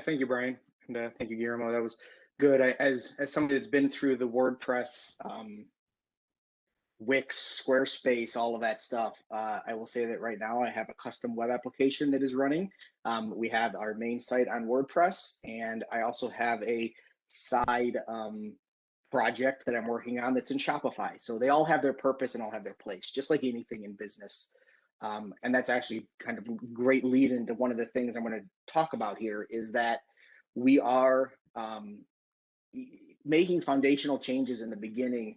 thank you, Brian, and thank you, Guillermo. That was good. As somebody that's been through the WordPress, Wix, Squarespace, all of that stuff, I will say that right now I have a custom web application that is running. We have our main site on WordPress, and I also have a side project that I'm working on that's in Shopify. So they all have their purpose and all have their place, just like anything in business. And that's actually kind of a great lead into one of the things I'm going to talk about here is that we are making foundational changes in the beginning,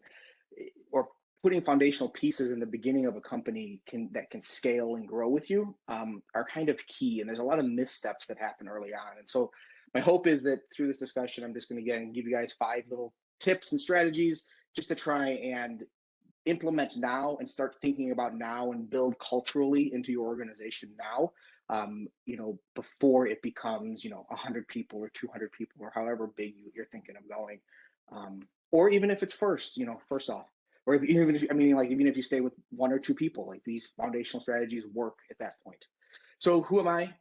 or putting foundational pieces in the beginning of a company that can scale and grow with you are kind of key. And there's a lot of missteps that happen early on. And so my hope is that through this discussion, I'm just going to give you guys 5 little tips and strategies just to try and implement now and start thinking about now and build culturally into your organization now, before it becomes, 100 people or 200 people or however big you're thinking of going. Or even if it's first off, or even if you stay with 1 or 2 people, like these foundational strategies work at that point. So who am I?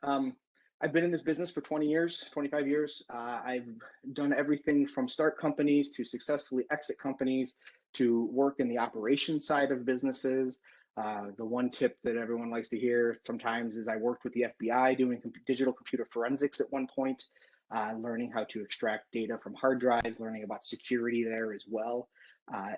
I've been in this business for 20 years, 25 years. I've done everything from start companies to successfully exit companies to work in the operations side of businesses. The one tip that everyone likes to hear sometimes is I worked with the FBI doing digital computer forensics at one point, learning how to extract data from hard drives, learning about security there as well.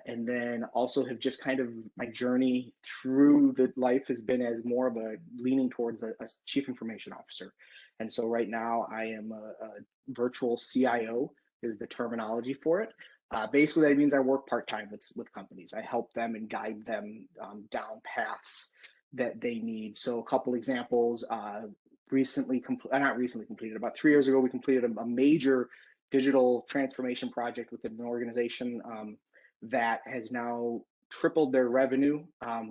And then also have just kind of my journey through the life has been as more of a leaning towards a chief information officer. And so right now I am a virtual CIO is the terminology for it. Basically, that means I work part-time with companies. I help them and guide them down paths that they need. So a couple examples, not recently completed, about 3 years ago, we completed a major digital transformation project within an organization that has now tripled their revenue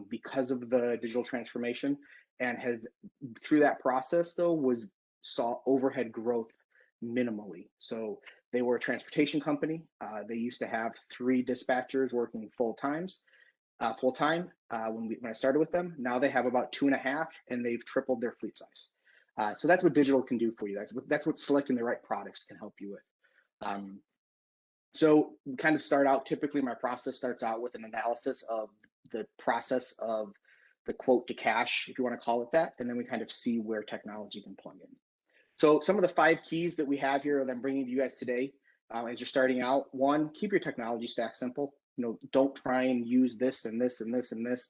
because of the digital transformation, and has through that process though saw overhead growth minimally. So they were a transportation company. They used to have 3 dispatchers working full time when I started with them. Now they have about 2.5, and they've tripled their fleet size. So that's what digital can do for you. That's what selecting the right products can help you with. So we kind of start out, typically my process starts out with an analysis of the process of the quote to cash, if you want to call it that, and then we kind of see where technology can plug in. So some of the 5 keys that we have here that I'm bringing to you guys today, as you're starting out: 1, keep your technology stack simple. Don't try and use this and this and this and this.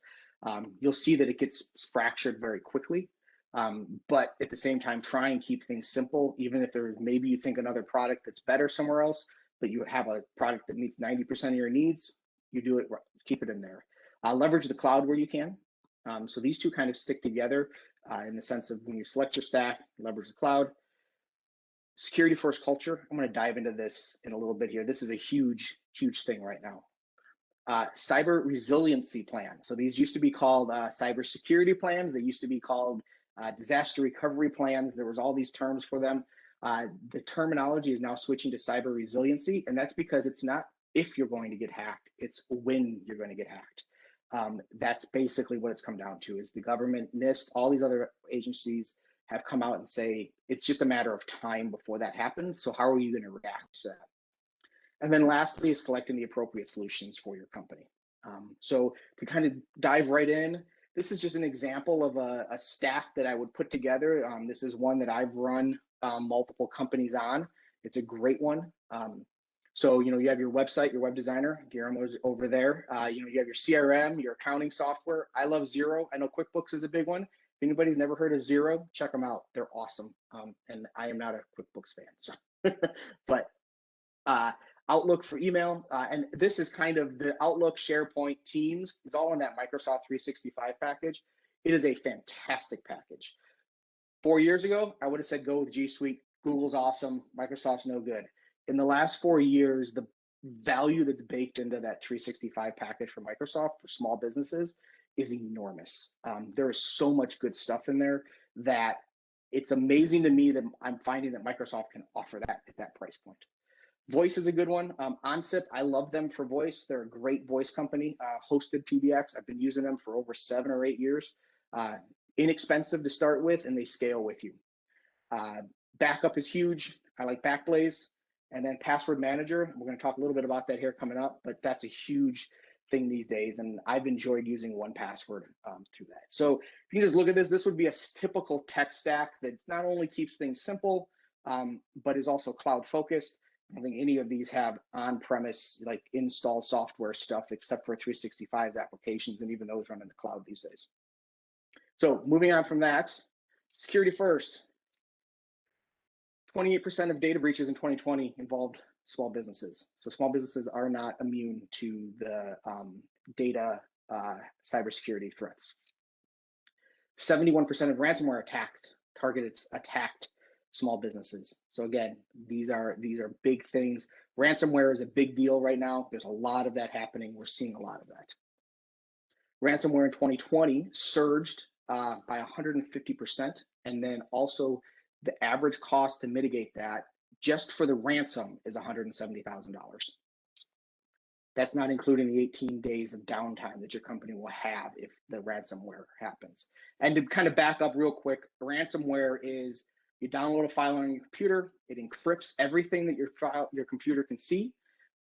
You'll see that it gets fractured very quickly. But at the same time, try and keep things simple, even if maybe you think another product that's better somewhere else, but you have a product that meets 90% of your needs, you do it right, keep it in there. Leverage the cloud where you can. So these two kind of stick together in the sense of when you select your stack, leverage the cloud. Security first culture. I'm going to dive into this in a little bit here. This is a huge, huge thing right now. Cyber resiliency plan. So these used to be called cybersecurity plans. They used to be called disaster recovery plans. There was all these terms for them. The terminology is now switching to cyber resiliency, and that's because it's not if you're going to get hacked, it's when you're going to get hacked. That's basically what it's come down to, is the government, NIST, all these other agencies have come out and say it's just a matter of time before that happens. So how are you going to react to that? And then lastly is selecting the appropriate solutions for your company. So to kind of dive right in, this is just an example of a stack that I would put together. This is one that I've run multiple companies on. It's a great one. So, you have your website, your web designer, Guillermo's over there. You have your CRM, your accounting software. I love Xero. I know QuickBooks is a big one. If anybody's never heard of Xero, check them out. They're awesome. And I am not a QuickBooks fan. So but Outlook for email. And this is kind of the Outlook, SharePoint, Teams. It's all in that Microsoft 365 package. It is a fantastic package. 4 years ago, I would have said go with G Suite. Google's awesome. Microsoft's no good. In the last 4 years, the value that's baked into that 365 package for Microsoft for small businesses is enormous. There is so much good stuff in there that it's amazing to me that I'm finding that Microsoft can offer that at that price point. Voice is a good one. OnSIP, I love them for voice. They're a great voice company, hosted PBX. I've been using them for over 7 or 8 years. Inexpensive to start with, and they scale with you. Backup is huge. I like Backblaze, and then password manager. We're going to talk a little bit about that here coming up, but that's a huge thing these days, and I've enjoyed using 1Password through that. So if you just look at this, this would be a typical tech stack that not only keeps things simple, but is also cloud focused. I don't think any of these have on-premise like install software stuff except for 365 applications, and even those run in the cloud these days. So moving on from that, security first. 28% of data breaches in 2020 involved small businesses. So small businesses are not immune to the data cybersecurity threats. 71% of ransomware attacked small businesses. So again, these are big things. Ransomware is a big deal right now. There's a lot of that happening. We're seeing a lot of that. Ransomware in 2020 surged by 150%, and then also the average cost to mitigate that just for the ransom is $170,000. That's not including the 18 days of downtime that your company will have if the ransomware happens. And to kind of back up real quick, ransomware is you download a file on your computer, it encrypts everything that your computer can see,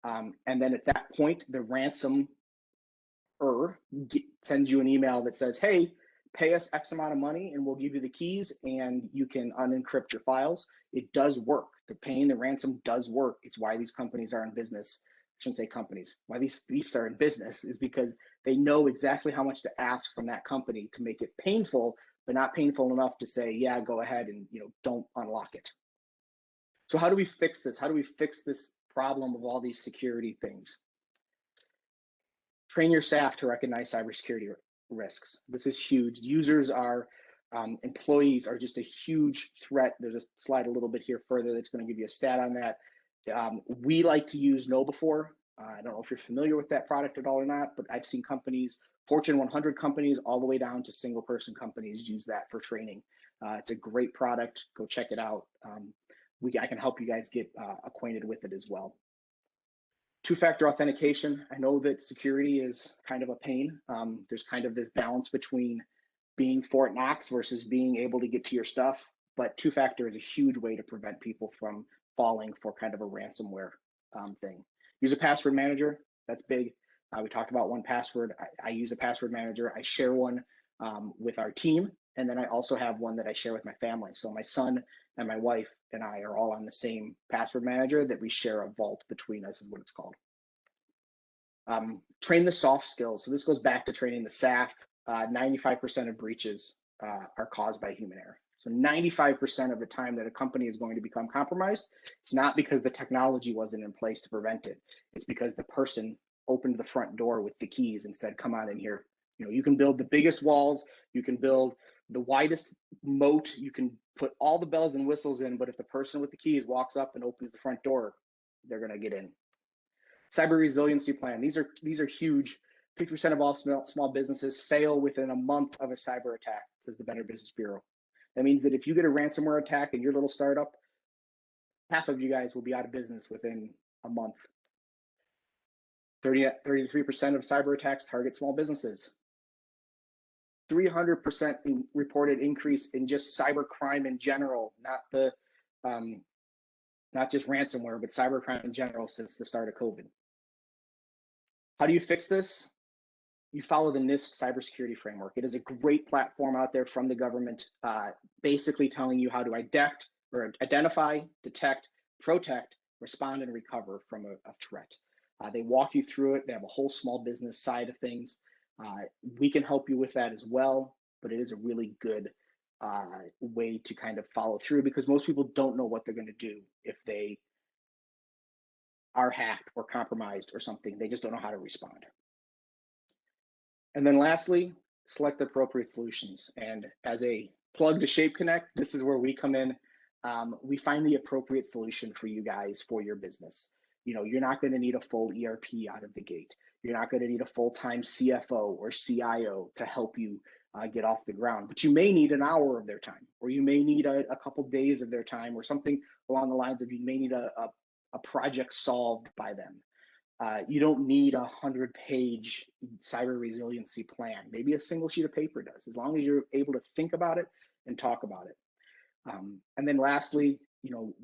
and then at that point, the ransomer sends you an email that says, hey, pay us X amount of money and we'll give you the keys and you can unencrypt your files. It does work. The paying the ransom does work. It's why these companies are in business. I shouldn't say companies. Why these thieves are in business is because they know exactly how much to ask from that company to make it painful, but not painful enough to say, yeah, go ahead and don't unlock it. So how do we fix this? How do we fix this problem of all these security things? Train your staff to recognize cybersecurity risks. This is huge. Users are, employees are just a huge threat. There's a slide a little bit here further that's going to give you a stat on that. We like to use KnowBe4. I don't know if you're familiar with that product at all or not, but I've seen companies, Fortune 100 companies, all the way down to single person companies use that for training. It's a great product. Go check it out. I can help you guys get acquainted with it as well. Two-factor authentication. I know that security is kind of a pain. There's kind of this balance between being Fort Knox versus being able to get to your stuff, but two-factor is a huge way to prevent people from falling for kind of a ransomware thing. Use a password manager. That's big. We talked about 1Password. I use a password manager. I share one with our team, and then I also have one that I share with my family. So my son and my wife and I are all on the same password manager that we share a vault between us is what it's called. Train the soft skills. So this goes back to training the staff. 95% of breaches are caused by human error. So 95% of the time that a company is going to become compromised, it's not because the technology wasn't in place to prevent it. It's because the person opened the front door with the keys and said, come on in here. You can build the biggest walls, you can build the widest moat, you can put all the bells and whistles in, but if the person with the keys walks up and opens the front door, they're going to get in. Cyber resiliency plan. These are huge. 50% of all small businesses fail within a month of a cyber attack, says the Better Business Bureau. That means that if you get a ransomware attack in your little startup, half of you guys will be out of business within a month. 33% of cyber attacks target small businesses. 300% reported increase in just cyber crime in general, not just ransomware, but cyber crime in general since the start of COVID. How do you fix this? You follow the NIST cybersecurity framework. It is a great platform out there from the government, basically telling you how to identify, detect, protect, respond, and recover from a threat. They walk you through it. They have a whole small business side of things. We can help you with that as well, but it is a really good way to kind of follow through because most people don't know what they're going to do if they are hacked or compromised or something. They just don't know how to respond. And then lastly, select the appropriate solutions. And as a plug to Shape Connect, this is where we come in. We find the appropriate solution for you guys for your business. You're not going to need a full ERP out of the gate. You're not going to need a full-time CFO or CIO to help you get off the ground, but you may need an hour of their time, or you may need a couple days of their time, or something along the lines of you may need a project solved by them. You don't need a 100-page cyber resiliency plan. Maybe a single sheet of paper does, as long as you're able to think about it and talk about it. And then lastly,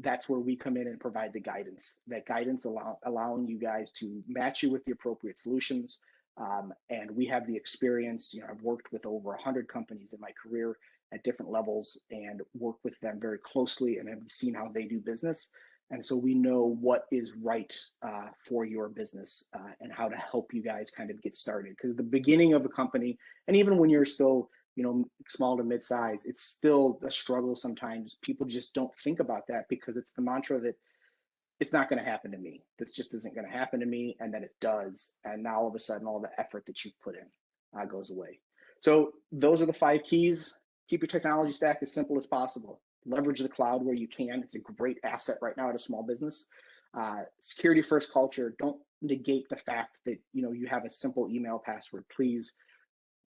that's where we come in and provide the guidance. That guidance allowing you guys to match you with the appropriate solutions. And we have the experience. I've worked with over 100 companies in my career at different levels and worked with them very closely and have seen how they do business. And so we know what is right for your business and how to help you guys kind of get started. Because the beginning of a company, and even when you're still small to mid-size, it's still a struggle sometimes. People just don't think about that because it's the mantra that it's not going to happen to me. This just isn't going to happen to me. And then it does. And now all of a sudden, all the effort that you've put in goes away. So those are the 5 keys. Keep your technology stack as simple as possible. Leverage the cloud where you can. It's a great asset right now at a small business. Security first culture. Don't negate the fact that you have a simple email password. Please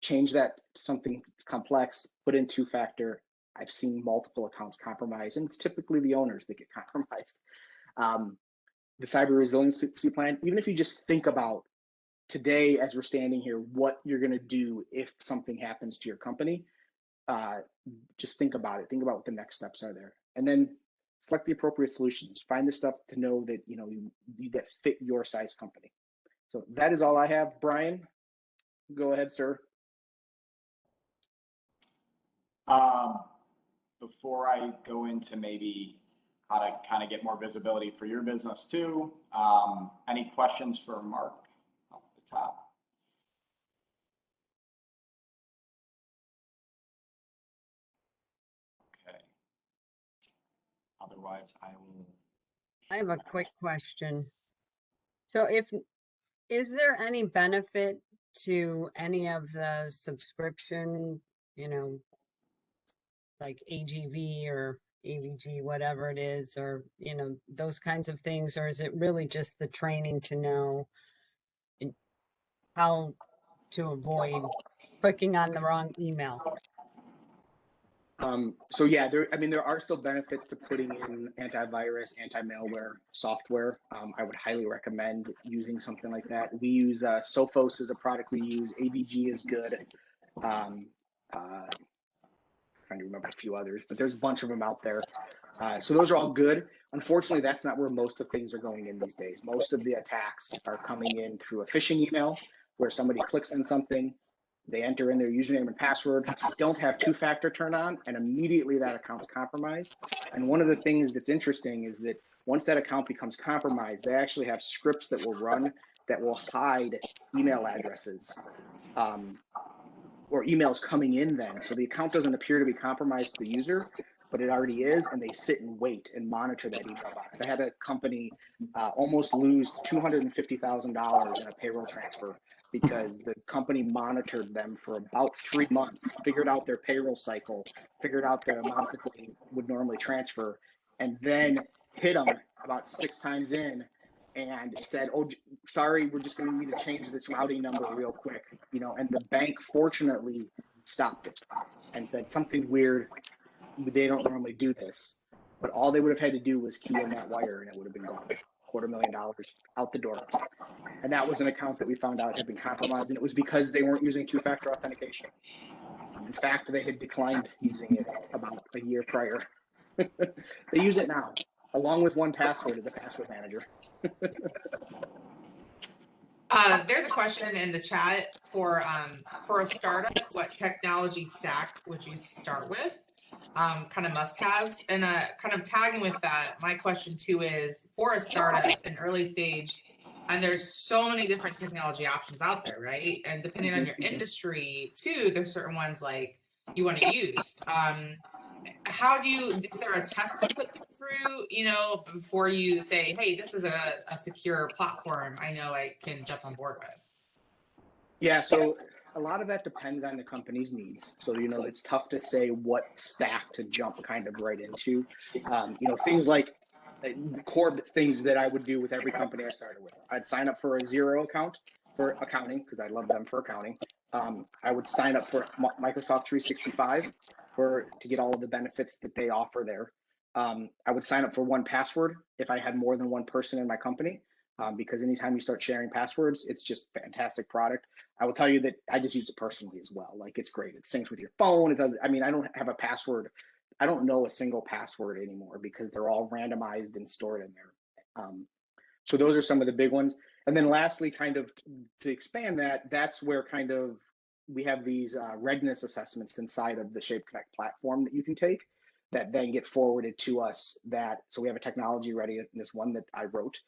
change that to something complex. Put in 2-factor. I've seen multiple accounts compromised, and it's typically the owners that get compromised. The cyber resiliency plan. Even if you just think about today, as we're standing here, what you're going to do if something happens to your company. Just think about it. Think about what the next steps are there, and then select the appropriate solutions. Find the stuff to know that that fit your size company. So that is all I have. Brian, go ahead, sir. Before I go into maybe how to kind of get more visibility for your business too, any questions for Mark off the top? Otherwise, I have a quick question. So is there any benefit to any of the subscription, like AGV or AVG, whatever it is, or, those kinds of things? Or is it really just the training to know how to avoid clicking on the wrong email? So yeah, there are still benefits to putting in antivirus, anti-malware software. I would highly recommend using something like that. We use Sophos as a product we use. AVG is good. Trying to remember a few others, but there's a bunch of them out there. So those are all good. Unfortunately, that's not where most of things are going in these days. Most of the attacks are coming in through a phishing email where somebody clicks on something, they enter in their username and password, don't have 2-factor turned on, and immediately that account's compromised. And one of the things that's interesting is that once that account becomes compromised, they actually have scripts that will run that will hide email addresses or emails coming in then. So the account doesn't appear to be compromised to the user, but it already is, and they sit and wait and monitor that email box. I had a company almost lose $250,000 in a payroll transfer because the company monitored them for about 3 months, figured out their payroll cycle, figured out the amount that they would normally transfer, and then hit them about 6 times in and said, "Oh, sorry, we're just going to need to change this routing number real quick." And the bank fortunately stopped it and said, "Something weird. They don't normally do this." But all they would have had to do was key in that wire and it would have been gone. $250,000 out the door. And that was an account that we found out had been compromised, and it was because they weren't using 2-factor authentication. In fact, they had declined using it about a year prior. They use it now, along with 1Password as a password manager. There's a question in the chat for a startup. What technology stack would you start with? Kind of must-haves, and kind of tagging with that. My question too is for a startup, an early stage, and there's so many different technology options out there, right? And depending on your industry too, there's certain ones like you want to use. How do you? Is there a test to put them through? Before you say, "Hey, this is a secure platform. I know I can jump on board with." Yeah, so a lot of that depends on the company's needs. So, it's tough to say what stack to jump kind of right into. Things like the core things that I would do with every company I started with. I'd sign up for a Xero account for accounting because I love them for accounting. I would sign up for Microsoft 365 to get all of the benefits that they offer there. I would sign up for 1Password if I had more than one person in my company. Because anytime you start sharing passwords, it's just a fantastic product. I will tell you that I just use it personally as well. Like, it's great. It syncs with your phone. It does. I don't have a password I don't know a single password anymore because they're all randomized and stored in there. So those are some of the big ones. And then lastly, kind of to expand that, that's where kind of we have these readiness assessments inside of the Shape Connect platform that you can take that then get forwarded to us. So we have a technology readiness one that I wrote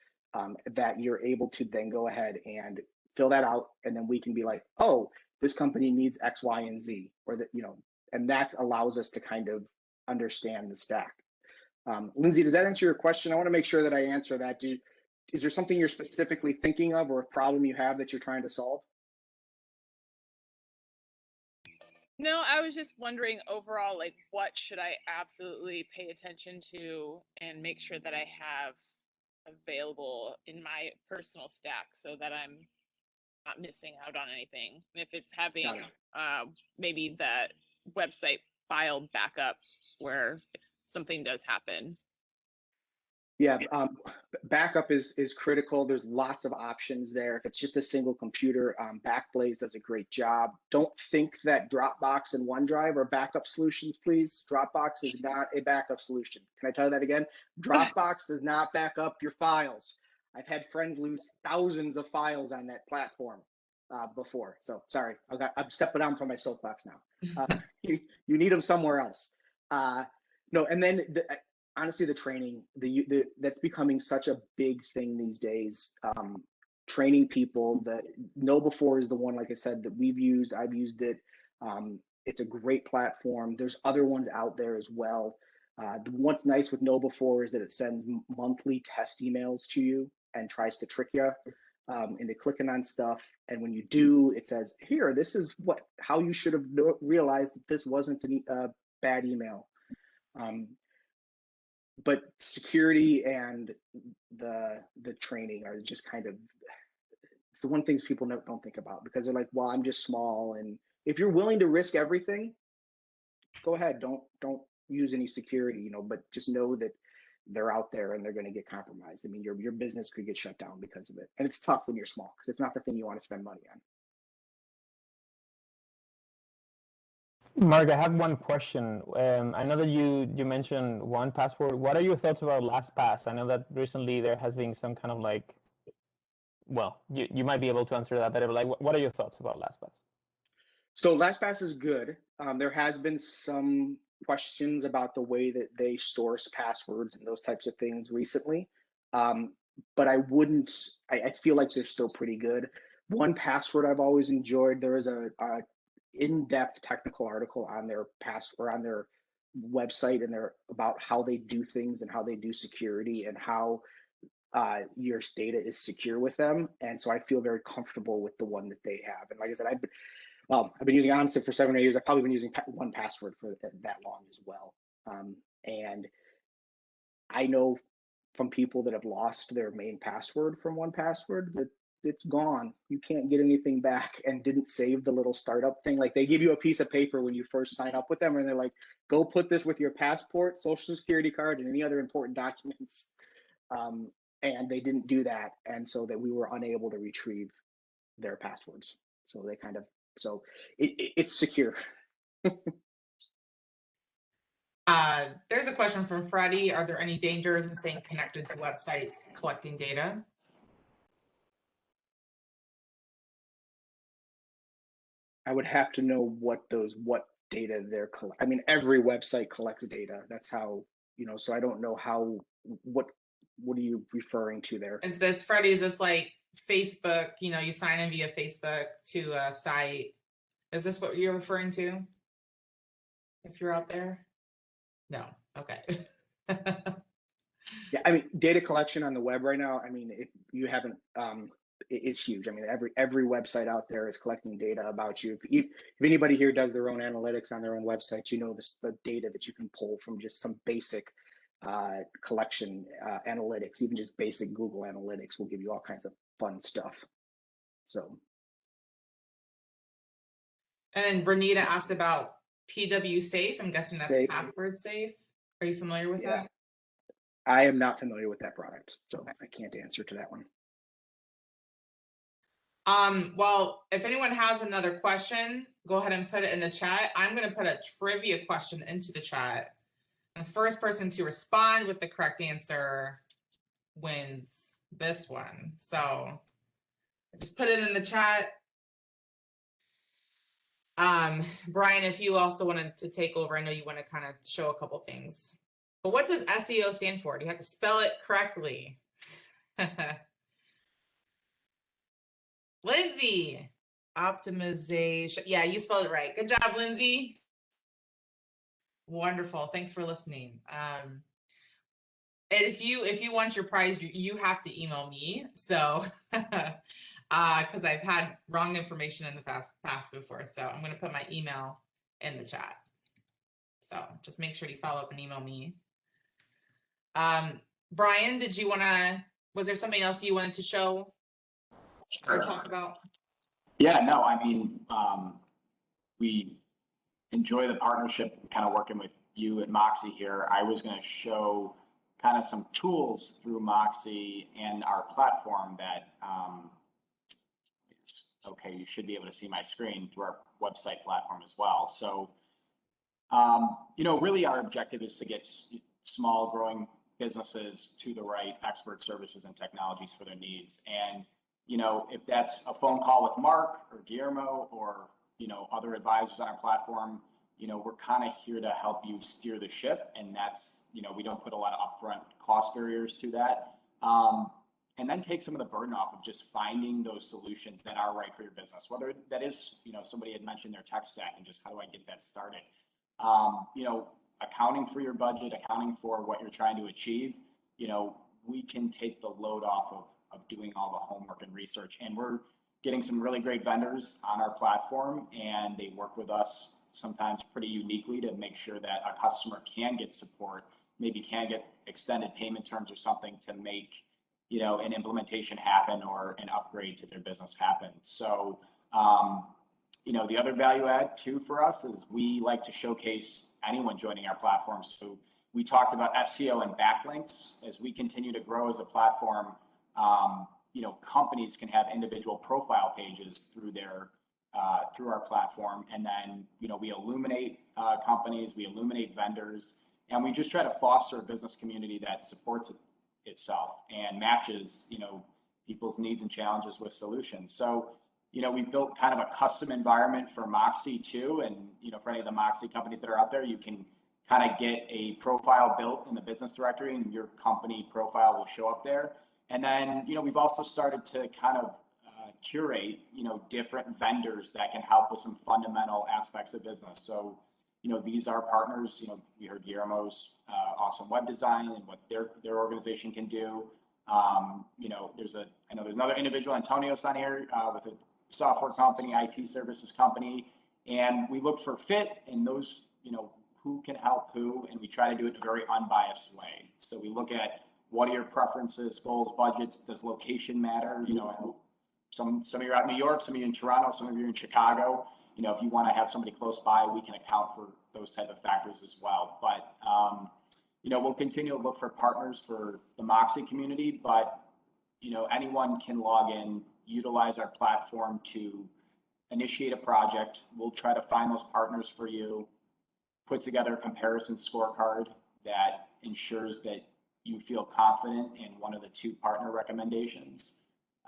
that you're able to then go ahead and fill that out, and then we can be like, oh, this company needs X, Y, and Z, or that, and that allows us to kind of understand the stack. Lindsay, does that answer your question? I want to make sure that I answer that. Is there something you're specifically thinking of or a problem you have that you're trying to solve? No, I was just wondering overall, like, what should I absolutely pay attention to and make sure that I have available in my personal stack so that I'm not missing out on anything. If it's having maybe that website file backup where if something does happen. Yeah, backup is critical. There's lots of options there. If it's just a single computer, Backblaze does a great job. Don't think that Dropbox and OneDrive are backup solutions, please. Dropbox is not a backup solution. Can I tell you that again? Dropbox does not back up your files. I've had friends lose thousands of files on that platform before. So sorry, I'm stepping down from my soapbox now. You need them somewhere else. No, and then honestly, the training, that's becoming such a big thing these days. Training people. The KnowBe4 is the one, like I said, that we've used. I've used it. It's a great platform. There's other ones out there as well. What's nice with KnowBe4 is that it sends monthly test emails to you and tries to trick you into clicking on stuff. And when you do, it says, here, this is how you should have realized that this wasn't a bad email. But security and the training are just kind of, it's the one things people don't think about, because they're like, well, I'm just small. And if you're willing to risk everything, go ahead. Don't use any security, but just know that they're out there and they're going to get compromised. I mean, your business could get shut down because of it. And it's tough when you're small because it's not the thing you want to spend money on. Mark, I have one question. I know that you mentioned 1Password. What are your thoughts about LastPass? I know that recently there has been some kind of well, you might be able to answer that better, but what are your thoughts about LastPass? So LastPass is good. There has been some questions about the way that they store passwords and those types of things recently. But I feel like they're still pretty good. 1Password I've always enjoyed. There is a in-depth technical article on their on their website and about how they do things and how they do security and how your data is secure with them. And so I feel very comfortable with the one that they have. And like I said, I've been using OnSIP for 7 or 8 years. I've probably been using 1Password for that long as well. And I know from people that have lost their main password from 1Password that it's gone. You can't get anything back, and didn't save the little startup thing. Like, they give you a piece of paper when you first sign up with them, and they're like, go put this with your passport, social security card, and any other important documents. And they didn't do that. And so that we were unable to retrieve their passwords. So they kind of, it's secure. There's a question from Freddie. Are there any dangers in staying connected to websites collecting data? I would have to know what data they're collecting. I mean, every website collects data. That's how, so I don't know how, what are you referring to there? Is this, Freddie, is this like Facebook, you sign in via Facebook to a site? Is this what you're referring to? If you're out there? No. Okay. Yeah, I mean, data collection on the web right now, I mean, if you haven't, it's huge. I mean, every website out there is collecting data about you. If anybody here does their own analytics on their own website, the data that you can pull from just some basic collection analytics, even just basic Google Analytics will give you all kinds of fun stuff. So. And then Renita asked about PW Safe. I'm guessing that's Safe. password safe. Are you familiar with that? I am not familiar with that product, so I can't answer to that one. Well, if anyone has another question, go ahead and put it in the chat. I'm going to put a trivia question into the chat. The first person to respond with the correct answer wins this one. So just put it in the chat. Brian, if you also wanted to take over, I know you want to kind of show a couple things. But what does SEO stand for? Do you have to spell it correctly? Lindsay, optimization. Yeah, you spelled it right. Good job, Lindsay. Wonderful. Thanks for listening. And if you want your prize, you have to email me. So, because I've had wrong information in the past before. So I'm going to put my email in the chat. So just make sure you follow up and email me. Brian, was there something else you wanted to show or talk about? Yeah, no, I mean, we enjoy the partnership, kind of working with you at Moxie here. I was going to show kind of some tools through Moxie and our platform that, okay, you should be able to see my screen through our website platform as well. So, really our objective is to get small growing businesses to the right expert services and technologies for their needs. And, if that's a phone call with Mark or Guillermo or, other advisors on our platform, we're kind of here to help you steer the ship. And that's, we don't put a lot of upfront cost barriers to that. And then take some of the burden off of just finding those solutions that are right for your business, whether that is, somebody had mentioned their tech stack and just how do I get that started? Accounting for your budget, accounting for what you're trying to achieve, we can take the load off of doing all the homework and research. And we're getting some really great vendors on our platform, and they work with us sometimes pretty uniquely to make sure that a customer can get support, maybe can get extended payment terms or something to make, an implementation happen or an upgrade to their business happen. So, the other value add too for us is we like to showcase anyone joining our platform. So we talked about SEO and backlinks. As we continue to grow as a platform, companies can have individual profile pages through through our platform. And then, we illuminate companies, we illuminate vendors, and we just try to foster a business community that supports itself and matches, people's needs and challenges with solutions. So, we've built kind of a custom environment for Moxie too. And, for any of the Moxie companies that are out there, you can kind of get a profile built in the business directory and your company profile will show up there. And then, we've also started to kind of curate, different vendors that can help with some fundamental aspects of business. So, these are partners, we heard Guillermo's awesome web design and what their organization can do. I know there's another individual, Antonio's on here with a software company, IT services company, and we look for fit in those, who can help who, and we try to do it in a very unbiased way. So we look at what are your preferences, goals, budgets, does location matter? Some of you are out in New York, some of you in Toronto, some of you in Chicago. If you want to have somebody close by, we can account for those type of factors as well. But, we'll continue to look for partners for the Moxie community, but, anyone can log in, utilize our platform to initiate a project. We'll try to find those partners for you, put together a comparison scorecard that ensures that you feel confident in one of the 2 partner recommendations,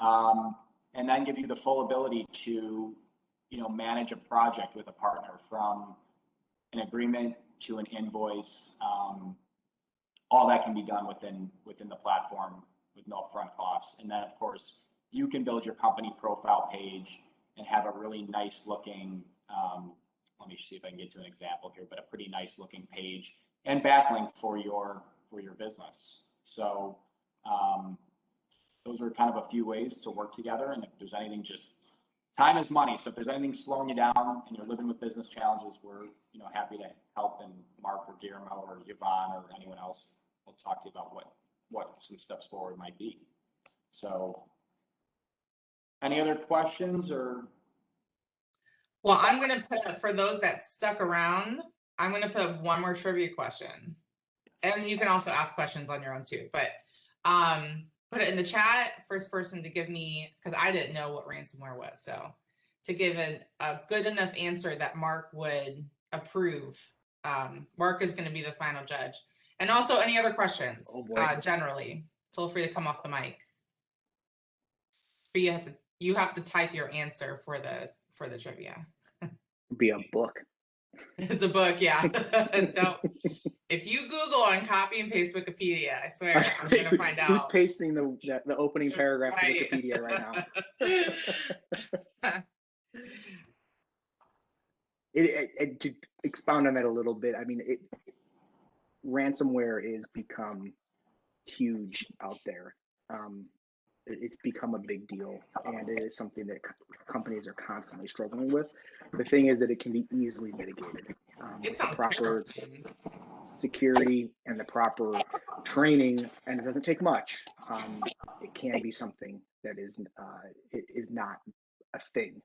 and then give you the full ability to, manage a project with a partner from an agreement to an invoice. All that can be done within the platform with no upfront costs. And then, of course, you can build your company profile page and have a really nice looking, let me see if I can get to an example here, but a pretty nice looking page and backlink for your business. So those are kind of a few ways to work together. And if there's anything, just time is money. So if there's anything slowing you down and you're living with business challenges, we're happy to help. And Mark or Guillermo or Yvonne or anyone else will talk to you about what some steps forward might be. So any other questions or? Well, I'm going to put, for those that stuck around, I'm going to put one more trivia question. And you can also ask questions on your own too, but put it in the chat. First person to give me, because I didn't know what ransomware was. So to give a good enough answer that Mark would approve, Mark is going to be the final judge. And also, any other questions? Oh, boy. Generally, feel free to come off the mic. But you have to type your answer for the trivia. Be a book. It's a book, yeah. Don't. If you Google and copy and paste Wikipedia, I swear I'm gonna find out. Who's pasting the opening paragraph Right. of Wikipedia right now? To expound on that a little bit, I mean, ransomware is become huge out there. It's become a big deal, and it is something that companies are constantly struggling with. The thing is that it can be easily mitigated. It sounds proper terrifying. security and the proper training, and it doesn't take much. It can be something that is not a thing.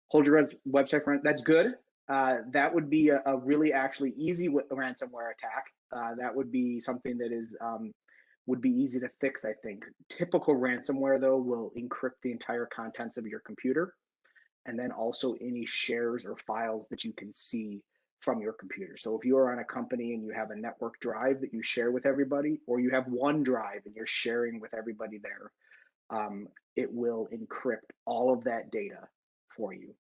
Hold your website for that's good. That would be a really actually easy ransomware attack. That would be something that is would be easy to fix, I think. Typical ransomware, though, will encrypt the entire contents of your computer, and then also any shares or files that you can see from your computer. So if you are on a company and you have a network drive that you share with everybody, or you have OneDrive and you're sharing with everybody there, it will encrypt all of that data for you.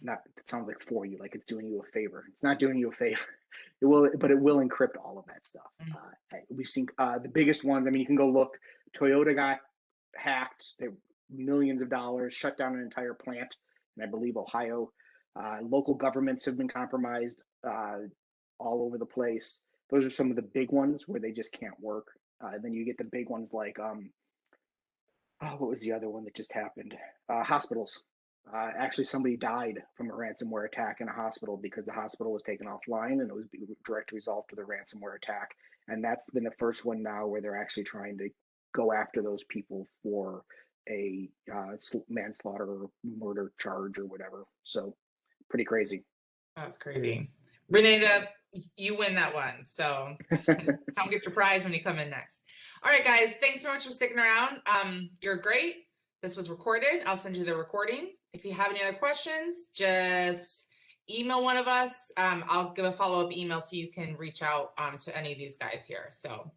It sounds like for you, like it's doing you a favor. It's not doing you a favor. It will, but it will encrypt all of that stuff. We've seen the biggest ones. I mean, you can go look. Toyota got hacked. They millions of dollars, shut down an entire plant in, I believe, Ohio. Local governments have been compromised all over the place. Those are some of the big ones where they just can't work. Then you get the big ones like, what was the other one that just happened? Hospitals. Actually, somebody died from a ransomware attack in a hospital because the hospital was taken offline, and it was a direct result of the ransomware attack. And that's been the first one now where they're actually trying to go after those people for a manslaughter or murder charge or whatever. So pretty crazy. That's crazy. Renata, you win that one. So come get your prize when you come in next. All right, guys. Thanks so much for sticking around. You're great. This was recorded. I'll send you the recording. If you have any other questions, just email one of us. I'll give a follow-up email so you can reach out to any of these guys here. So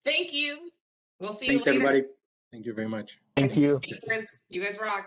thank you. We'll see you later. Thanks, everybody. Thank you very much. Thank you. You guys rock.